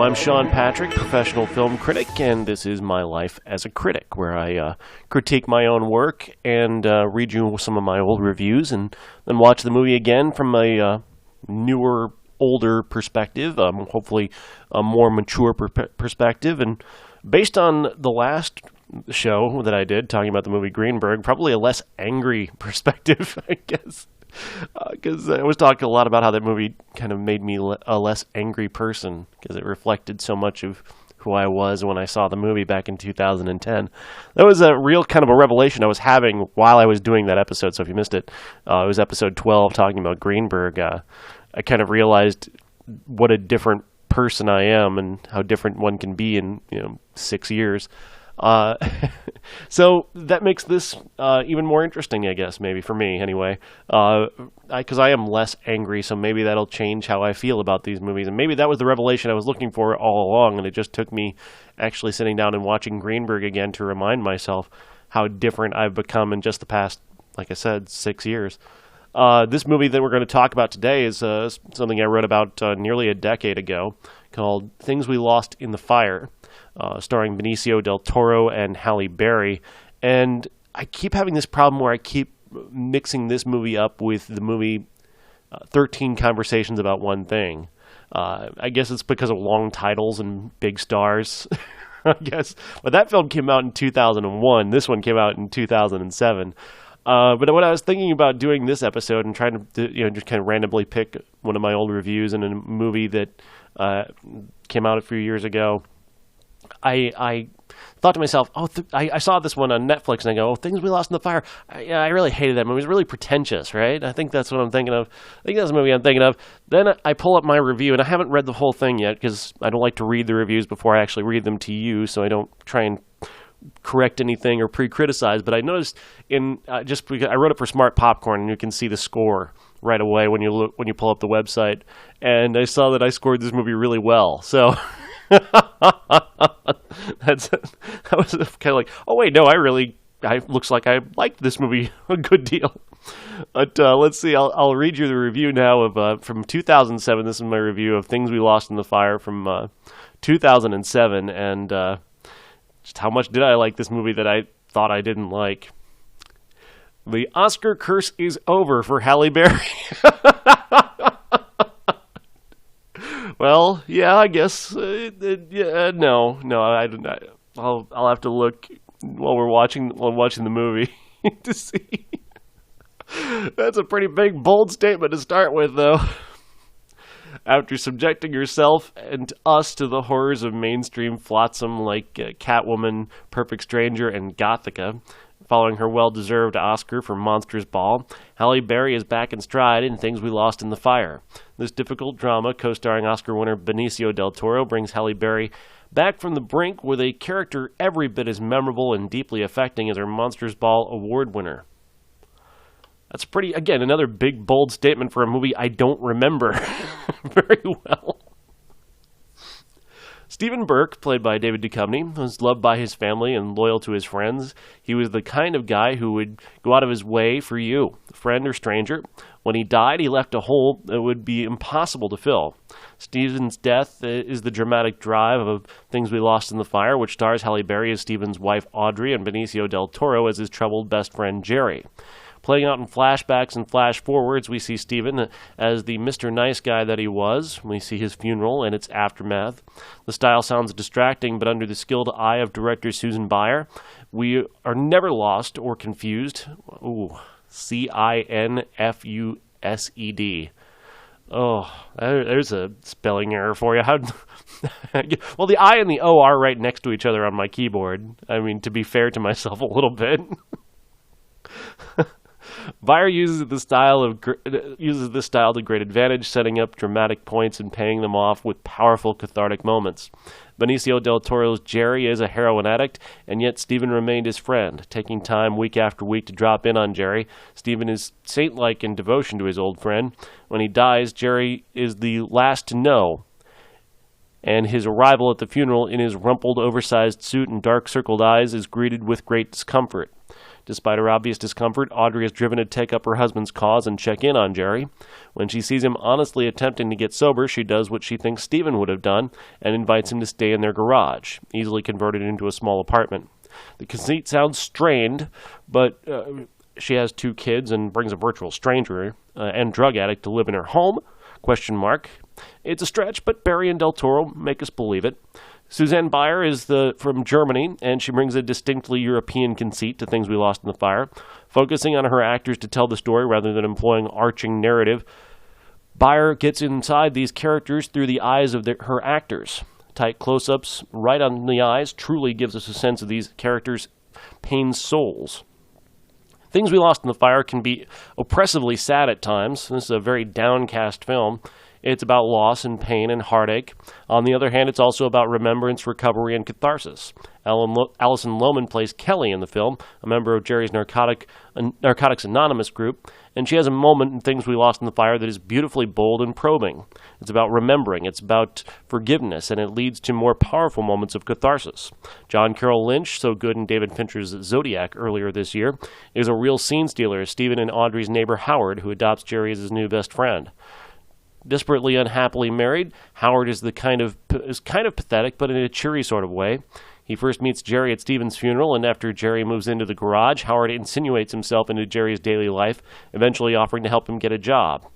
I'm Sean Patrick, professional film critic, and this is my life as a critic, where I critique my own work and read you some of my old reviews and then watch the movie again from a newer, older perspective, hopefully a more mature perspective. And based on the last show that I did, talking about the movie Greenberg, probably a less angry perspective, I guess. Because I was talking a lot about how that movie kind of made me a less angry person, because it reflected so much of who I was when I saw the movie back in 2010. That was a real kind of a revelation I was having while I was doing that episode, so if you missed it, it was episode 12 talking about Greenberg. I kind of realized what a different person I am and how different one can be in 6 years. So that makes this even more interesting, I guess, maybe for me anyway, because I am less angry, so maybe that'll change how I feel about these movies. And maybe that was the revelation I was looking for all along, and it just took me actually sitting down and watching Greenberg again to remind myself how different I've become in just the past, like I said, 6 years. This movie that we're going to talk about today is something I wrote about nearly a decade ago, called Things We Lost in the Fire, starring Benicio del Toro and Halle Berry. And I keep having this problem where I keep mixing this movie up with the movie 13 Conversations About One Thing. I guess it's because of long titles and big stars, I guess. But that film came out in 2001. This one came out in 2007. But when I was thinking about doing this episode and trying to, just kind of randomly pick one of my old reviews in a movie that came out a few years ago, I thought to myself, I saw this one on Netflix, and I go, Things We Lost in the Fire. I really hated that movie. It was really pretentious, right? I think that's what I'm thinking of. I think that's the movie I'm thinking of. Then I pull up my review, and I haven't read the whole thing yet because I don't like to read the reviews before I actually read them to you, so I don't try and correct anything or pre-criticize. But I noticed just because I wrote it for Smart Popcorn, and you can see the score right away when you pull up the website, and I saw that I scored this movie really well. So that was kind of like, oh wait, no, looks like I liked this movie a good deal. But let's see, I'll read you the review now of from 2007. This is my review of Things We Lost in the Fire from 2007, and just how much did I like this movie that I thought I didn't like. The Oscar curse is over for Halle Berry. Well, yeah, I guess. No, I don't. I'll have to look while watching the movie to see. That's a pretty big, bold statement to start with, though. After subjecting herself and us to the horrors of mainstream flotsam like Catwoman, Perfect Stranger, and Gothica, following her well-deserved Oscar for Monsters Ball, Halle Berry is back in stride in Things We Lost in the Fire. This difficult drama, co-starring Oscar winner Benicio del Toro, brings Halle Berry back from the brink with a character every bit as memorable and deeply affecting as her Monsters Ball award winner. That's another big, bold statement for a movie I don't remember very well. Stephen Burke, played by David Duchovny, was loved by his family and loyal to his friends. He was the kind of guy who would go out of his way for you, friend or stranger. When he died, he left a hole that would be impossible to fill. Stephen's death is the dramatic drive of Things We Lost in the Fire, which stars Halle Berry as Stephen's wife Audrey and Benicio del Toro as his troubled best friend Jerry. Playing out in flashbacks and flash-forwards, we see Stephen as the Mr. Nice Guy that he was. We see his funeral and its aftermath. The style sounds distracting, but under the skilled eye of director Susan Bayer, we are never lost or confused. Ooh, Cinfused. Oh, there's a spelling error for you. Well, the I and the O are right next to each other on my keyboard. I mean, to be fair to myself a little bit. Bayer uses this style to great advantage, setting up dramatic points and paying them off with powerful cathartic moments. Benicio del Toro's Jerry is a heroin addict, and yet Stephen remained his friend, taking time week after week to drop in on Jerry. Stephen is saint-like in devotion to his old friend. When he dies, Jerry is the last to know, and his arrival at the funeral in his rumpled, oversized suit and dark circled eyes is greeted with great discomfort. Despite her obvious discomfort, Audrey is driven to take up her husband's cause and check in on Jerry. When she sees him honestly attempting to get sober, she does what she thinks Stephen would have done and invites him to stay in their garage, easily converted into a small apartment. The conceit sounds strained, but she has 2 kids and brings a virtual stranger and drug addict to live in her home? ? It's a stretch, but Barry and Del Toro make us believe it. Suzanne Bier is from Germany, and she brings a distinctly European conceit to Things We Lost in the Fire, focusing on her actors to tell the story rather than employing arching narrative. Bier gets inside these characters through the eyes of her actors. Tight close-ups, right on the eyes, truly gives us a sense of these characters' pained souls. Things We Lost in the Fire can be oppressively sad at times. This is a very downcast film. It's about loss and pain and heartache. On the other hand, it's also about remembrance, recovery, and catharsis. Alison Lohman plays Kelly in the film, a member of Jerry's Narcotics Anonymous group, and she has a moment in Things We Lost in the Fire that is beautifully bold and probing. It's about remembering, it's about forgiveness, and it leads to more powerful moments of catharsis. John Carroll Lynch, so good in David Fincher's Zodiac earlier this year, is a real scene stealer as Stephen and Audrey's neighbor Howard, who adopts Jerry as his new best friend. Desperately unhappily married, Howard is kind of pathetic, but in a cheery sort of way. He first meets Jerry at Stephen's funeral, and after Jerry moves into the garage, Howard insinuates himself into Jerry's daily life, eventually offering to help him get a job.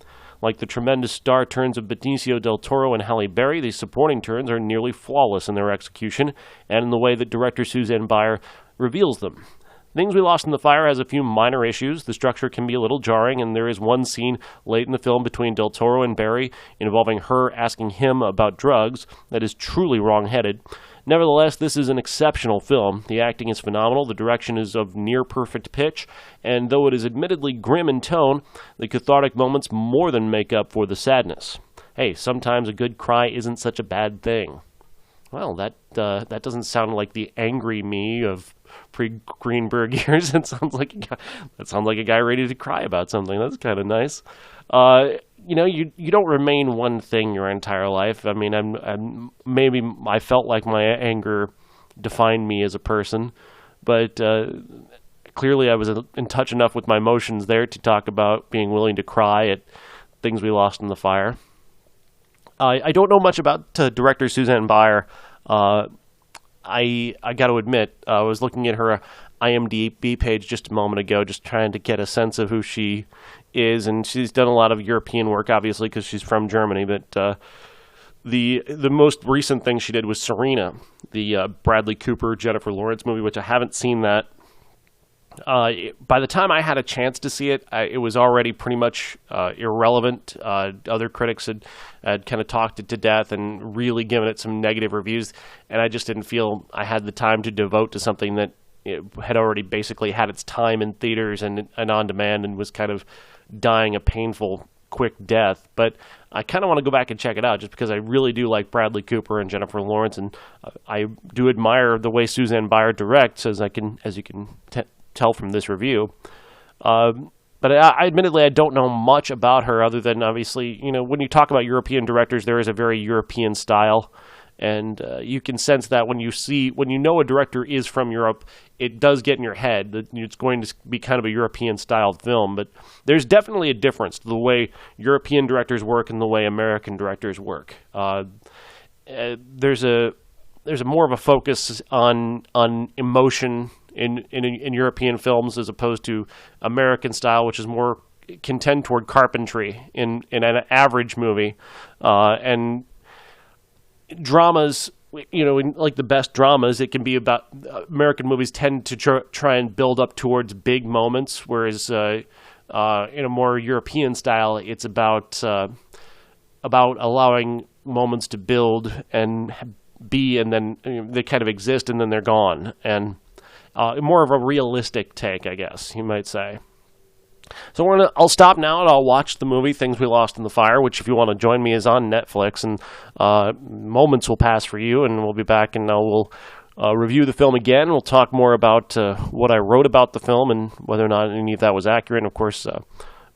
Like the tremendous star turns of Benicio del Toro and Halle Berry, these supporting turns are nearly flawless in their execution and in the way that director Suzanne Bier reveals them. Things We Lost in the Fire has a few minor issues. The structure can be a little jarring, and there is one scene late in the film between Del Toro and Barry involving her asking him about drugs that is truly wrong-headed. Nevertheless, this is an exceptional film. The acting is phenomenal, the direction is of near-perfect pitch, and though it is admittedly grim in tone, the cathartic moments more than make up for the sadness. Hey, sometimes a good cry isn't such a bad thing. Well, that doesn't sound like the angry me of pre-Greenberg years. That sounds like a guy ready to cry about something. That's kind of nice. You don't remain one thing your entire life. I mean, maybe I felt like my anger defined me as a person, but clearly I was in touch enough with my emotions there to talk about being willing to cry at Things We Lost in the Fire. I don't know much about director Suzanne Bier. I got to admit, I was looking at her IMDb page just a moment ago, just trying to get a sense of who she is, and she's done a lot of European work, obviously, because she's from Germany. But the most recent thing she did was Serena, the Bradley Cooper, Jennifer Lawrence movie, which I haven't seen that. By the time I had a chance to see it, it was already pretty much irrelevant. Other critics had kind of talked it to death and really given it some negative reviews, and I just didn't feel I had the time to devote to something that had already basically had its time in theaters and on demand and was kind of dying a painful, quick death. But I kind of want to go back and check it out just because I really do like Bradley Cooper and Jennifer Lawrence, and I do admire the way Suzanne Bier directs, as you can tell from this review. But I admittedly, I don't know much about her other than, obviously, when you talk about European directors, there is a very European style, and you can sense that when you know a director is from Europe, it does get in your head that it's going to be kind of a European-styled film. But there's definitely a difference to the way European directors work and the way American directors work. There's a more of a focus on emotion in European films as opposed to American style, which is more can tend toward carpentry in an average movie, and dramas. In like the best dramas, it can be about American movies tend to try and build up towards big moments, whereas in a more European style, it's about allowing moments to build and be, and then they kind of exist, and then they're gone, and more of a realistic take, I guess you might say. So I'll stop now and I'll watch the movie Things We Lost in the Fire, which, if you want to join me, is on Netflix, and moments will pass for you, and we'll be back and we'll review the film again. We'll talk more about what I wrote about the film and whether or not any of that was accurate. And of course,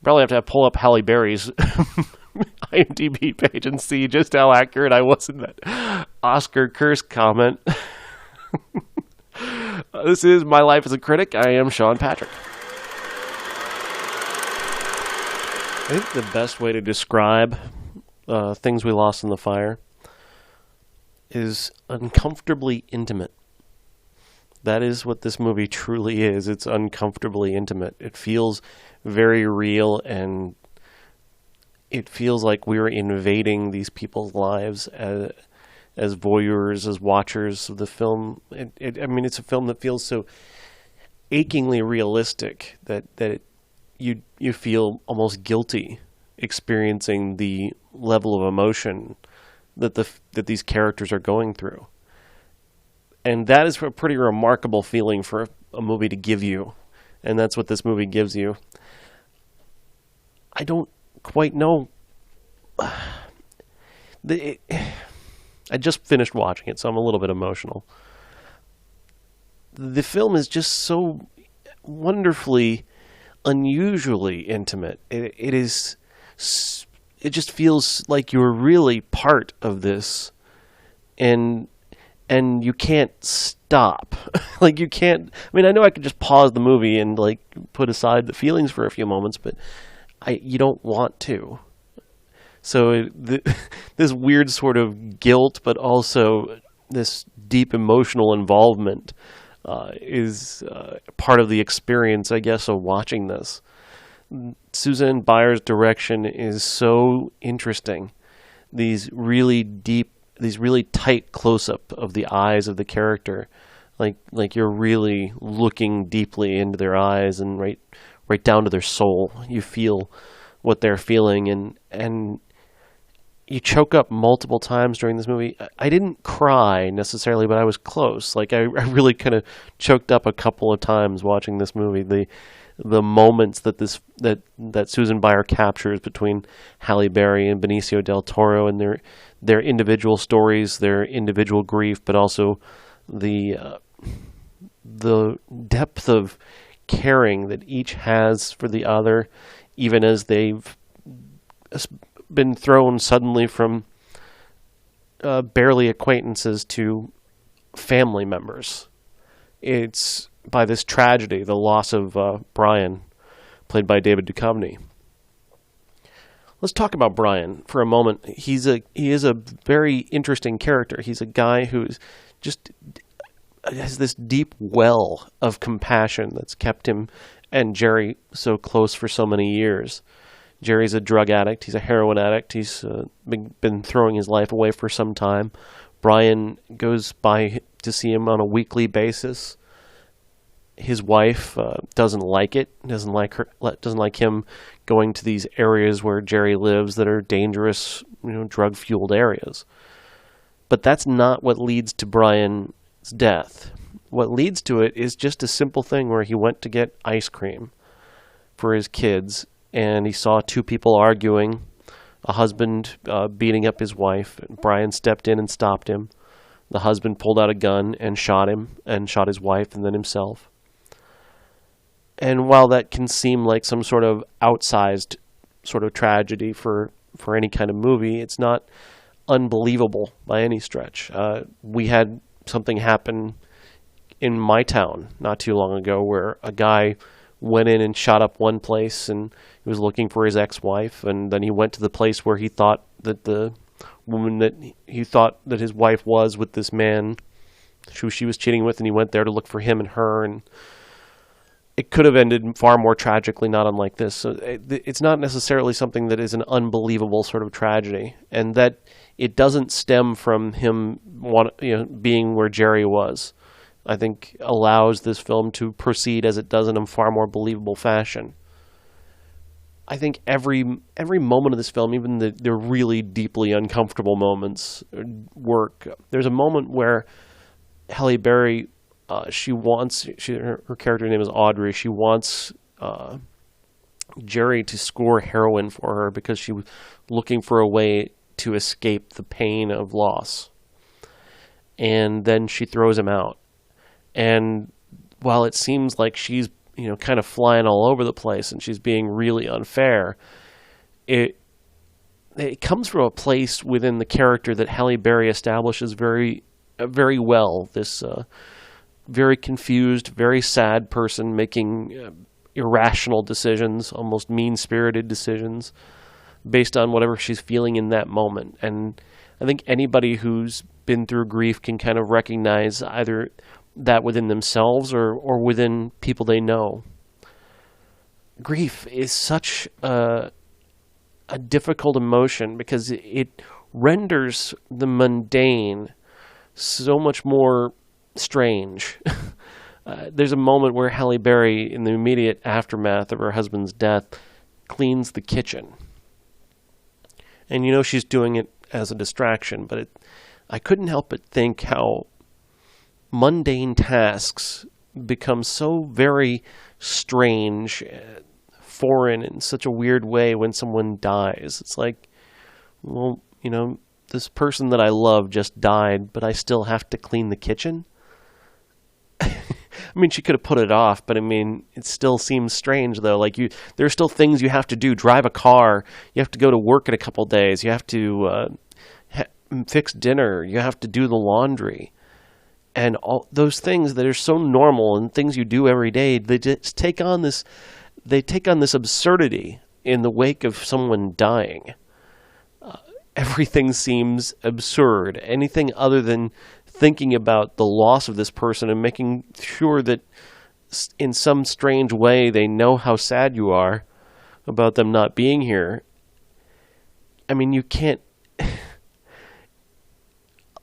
probably have to pull up Halle Berry's IMDb page and see just how accurate I was in that Oscar curse comment. This is My Life as a Critic. I am Sean Patrick. I think the best way to describe Things We Lost in the Fire is uncomfortably intimate. That is what this movie truly is. It's uncomfortably intimate. It feels very real, and it feels like we're invading these people's lives as voyeurs, as watchers of the film. It's a film that feels so achingly realistic that you feel almost guilty experiencing the level of emotion that these characters are going through. And that is a pretty remarkable feeling for a movie to give you. And that's what this movie gives you. I don't quite know. I just finished watching it, so I'm a little bit emotional. The film is just so wonderfully, unusually intimate. It just feels like you're really part of this. And you can't stop. Like, you can't... I mean, I know I could just pause the movie and, like, put aside the feelings for a few moments, but you don't want to. So this weird sort of guilt, but also this deep emotional involvement is part of the experience, I guess, of watching this. Susanne Bier's direction is so interesting. These really tight close-up of the eyes of the character, like you're really looking deeply into their eyes and right down to their soul. You feel what they're feeling, and you choke up multiple times during this movie. I didn't cry necessarily, but I was close. Like I really kind of choked up a couple of times watching this movie. The moments that Susanne Bier captures between Halle Berry and Benicio del Toro, and their individual stories, their individual grief, but also the depth of caring that each has for the other, even as they've been thrown suddenly from barely acquaintances to family members. It's by this tragedy, the loss of Brian, played by David Duchovny. Let's talk about Brian for a moment. He is a very interesting character. He's a guy who's just has this deep well of compassion that's kept him and Jerry so close for so many years. Jerry's a drug addict. He's a heroin addict. He's been throwing his life away for some time. Brian goes by to see him on a weekly basis. His wife doesn't like it. Doesn't like him going to these areas where Jerry lives that are dangerous, drug-fueled areas. But that's not what leads to Brian's death. What leads to it is just a simple thing where he went to get ice cream for his kids, and he saw two people arguing, a husband beating up his wife. And Brian stepped in and stopped him. The husband pulled out a gun and shot him, and shot his wife and then himself. And while that can seem like some sort of outsized sort of tragedy for any kind of movie, it's not unbelievable by any stretch. We had something happen in my town not too long ago where a guy went in and shot up one place, and he was looking for his ex-wife, and then he went to the place where he thought that the woman that he thought that his wife was with this man who she was cheating with, and he went there to look for him and her, and it could have ended far more tragically, not unlike this. So it's not necessarily something that is an unbelievable sort of tragedy, and that it doesn't stem from him being where Jerry was. I think allows this film to proceed as it does in a far more believable fashion. I think every moment of this film, even the really deeply uncomfortable moments, work. There's a moment where Halle Berry, her character name is Audrey. She wants Jerry to score heroin for her because she was looking for a way to escape the pain of loss. And then she throws him out. And while it seems like she's kind of flying all over the place and she's being really unfair, it comes from a place within the character that Halle Berry establishes very, very well. This very confused, very sad person making irrational decisions, almost mean-spirited decisions based on whatever she's feeling in that moment. And I think anybody who's been through grief can kind of recognize either that within themselves or within people they know. Grief is such a difficult emotion because it renders the mundane so much more strange. There's a moment where Halle Berry, in the immediate aftermath of her husband's death, cleans the kitchen. And you know she's doing it as a distraction, but I couldn't help but think how mundane tasks become so very strange, foreign in such a weird way when someone dies. It's like, well, you know, this person that I love just died, but I still have to clean the kitchen? I mean, she could have put it off, but I mean, it still seems strange, though. Like, there are still things you have to do. Drive a car. You have to go to work in a couple days. You have to fix dinner. You have to do the laundry. And all those things that are so normal and things you do every day, they just take on this absurdity in the wake of someone dying. Everything seems absurd. Anything other than thinking about the loss of this person and making sure that in some strange way they know how sad you are about them not being here. I mean, you can't...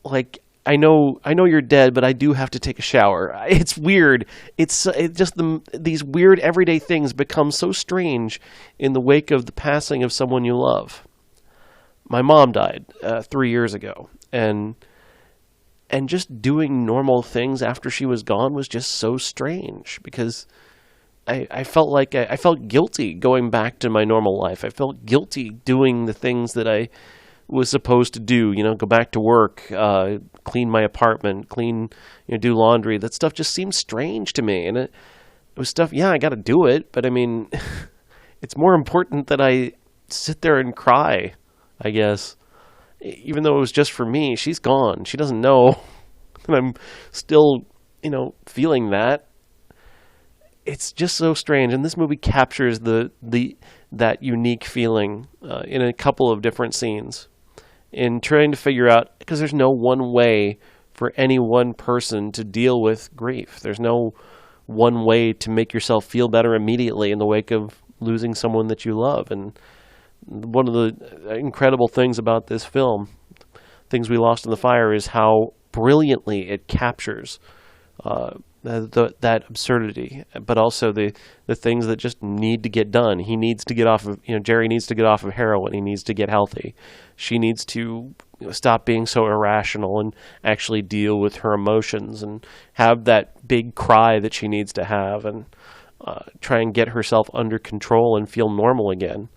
like, I know you're dead, but I do have to take a shower. It's weird. It's just these weird everyday things become so strange in the wake of the passing of someone you love. My mom died 3 years ago, and just doing normal things after she was gone was just so strange because I felt like I felt guilty going back to my normal life. I felt guilty doing the things that I was supposed to do, you know, go back to work, clean my apartment, do laundry. That stuff just seemed strange to me. And it was stuff, yeah, I got to do it. But I mean, it's more important that I sit there and cry, I guess. Even though it was just for me, she's gone. She doesn't know. And I'm still, feeling that. It's just so strange. And this movie captures that unique feeling in a couple of different scenes. In trying to figure out, because there's no one way for any one person to deal with grief. There's no one way to make yourself feel better immediately in the wake of losing someone that you love. And one of the incredible things about this film, Things We Lost in the Fire, is how brilliantly it captures that absurdity, but also the things that just need to get done. He needs to get off of, Jerry needs to get off of heroin. He needs to get healthy. She needs to stop being so irrational and actually deal with her emotions and have that big cry that she needs to have and try and get herself under control and feel normal again.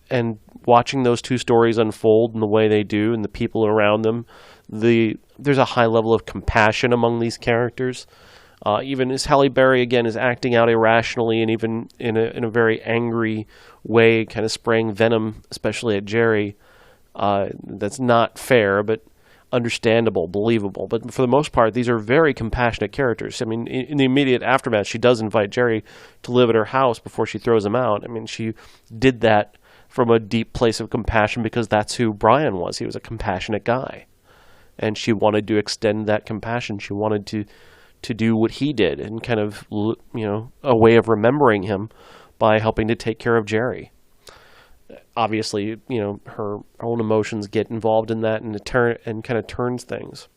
And watching those two stories unfold in the way they do and the people around them, there's a high level of compassion among these characters. Even as Halle Berry, again, is acting out irrationally and even in a very angry way, kind of spraying venom, especially at Jerry. That's not fair, but understandable, believable. But for the most part, these are very compassionate characters. I mean, in the immediate aftermath, she does invite Jerry to live at her house before she throws him out. I mean, she did that from a deep place of compassion because that's who Brian was. He was a compassionate guy. And she wanted to extend that compassion. She wanted to do what he did and kind of, a way of remembering him by helping to take care of Jerry. Obviously, her own emotions get involved in that and kind of turns things.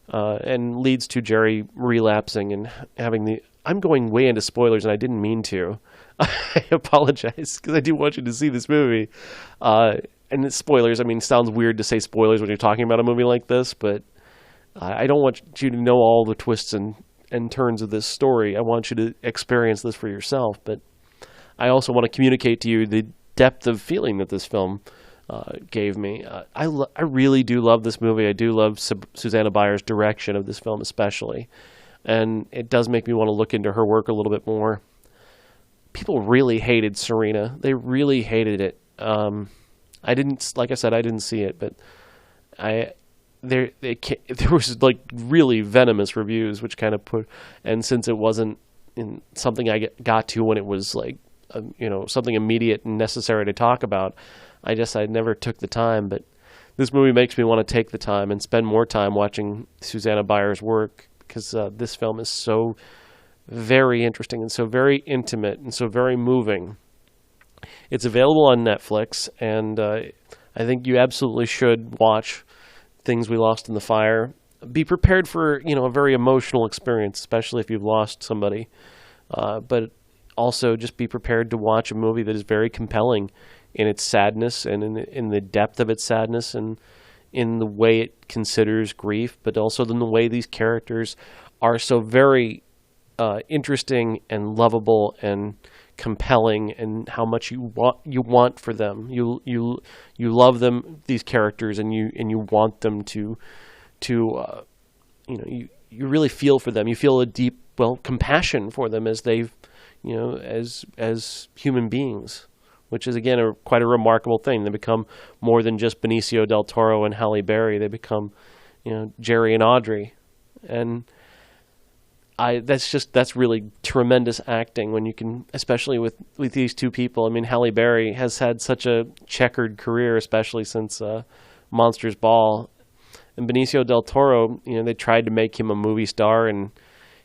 And leads to Jerry relapsing and having I'm going way into spoilers and I didn't mean to. I apologize because I do want you to see this movie. And it's spoilers. I mean, it sounds weird to say spoilers when you're talking about a movie like this, but I don't want you to know all the twists and turns of this story. I want you to experience this for yourself, but I also want to communicate to you the depth of feeling that this film gave me. I really do love this movie. I do love Susanna Byer's direction of this film especially, and it does make me want to look into her work a little bit more. People really hated Serena. They really hated it. Like I said, I didn't see it, but there was like really venomous reviews, which kind of and since it wasn't in something I got to when it was like something immediate and necessary to talk about, I never took the time. But this movie makes me want to take the time and spend more time watching Susanna Bayer's work, because this film is so very interesting and so very intimate and so very moving. It's available on Netflix, and I think you absolutely should watch Things We Lost in the Fire. Be prepared for a very emotional experience, especially if you've lost somebody. But also just be prepared to watch a movie that is very compelling in its sadness and in the depth of its sadness and in the way it considers grief, but also in the way these characters are so very interesting and lovable and compelling, and how much you want for them. You love them, these characters, and you want them to you really feel for them. You feel a deep compassion for them as they've as human beings, which is again quite a remarkable thing. They become more than just Benicio del Toro and Halle Berry. They become Jerry and Audrey, and that's really tremendous acting when you can, especially with these two people. I mean, Halle Berry has had such a checkered career, especially since Monsters Ball, and Benicio del Toro. They tried to make him a movie star, and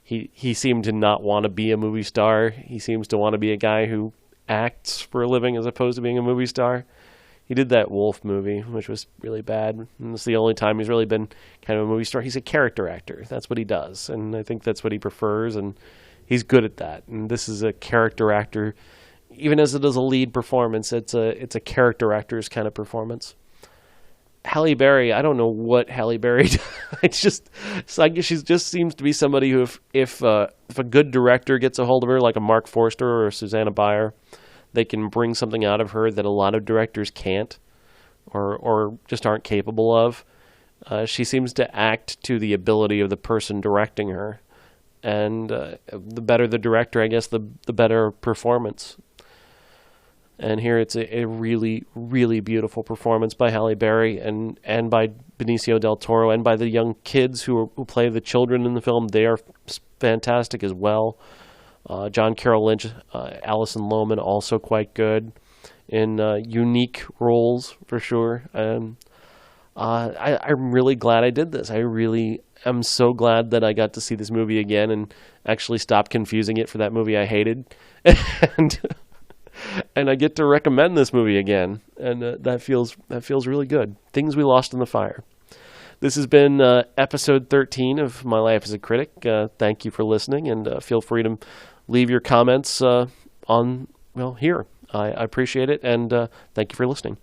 he seemed to not want to be a movie star. He seems to want to be a guy who acts for a living as opposed to being a movie star. He did that Wolf movie, which was really bad. And it's the only time he's really been kind of a movie star. He's a character actor. That's what he does. And I think that's what he prefers, and he's good at that. And this is a character actor. Even as it is a lead performance, it's a character actor's kind of performance. Halle Berry, I don't know what Halle Berry does. She just seems to be somebody who, if a good director gets a hold of her, like a Mark Forster or Susanna Bayer, they can bring something out of her that a lot of directors can't or just aren't capable of. She seems to act to the ability of the person directing her. And the better the director, I guess, the better performance. And here it's a really, really beautiful performance by Halle Berry and by Benicio del Toro, and by the young kids who play the children in the film. They are fantastic as well. John Carroll Lynch, Alison Lohman, also quite good in unique roles for sure. I'm really glad I did this. I really am so glad that I got to see this movie again and actually stop confusing it for that movie I hated, and I get to recommend this movie again, and that feels really good. Things We Lost in the Fire. This has been episode 13 of My Life as a Critic. Thank you for listening, and feel free to leave your comments on here. I appreciate it, and thank you for listening.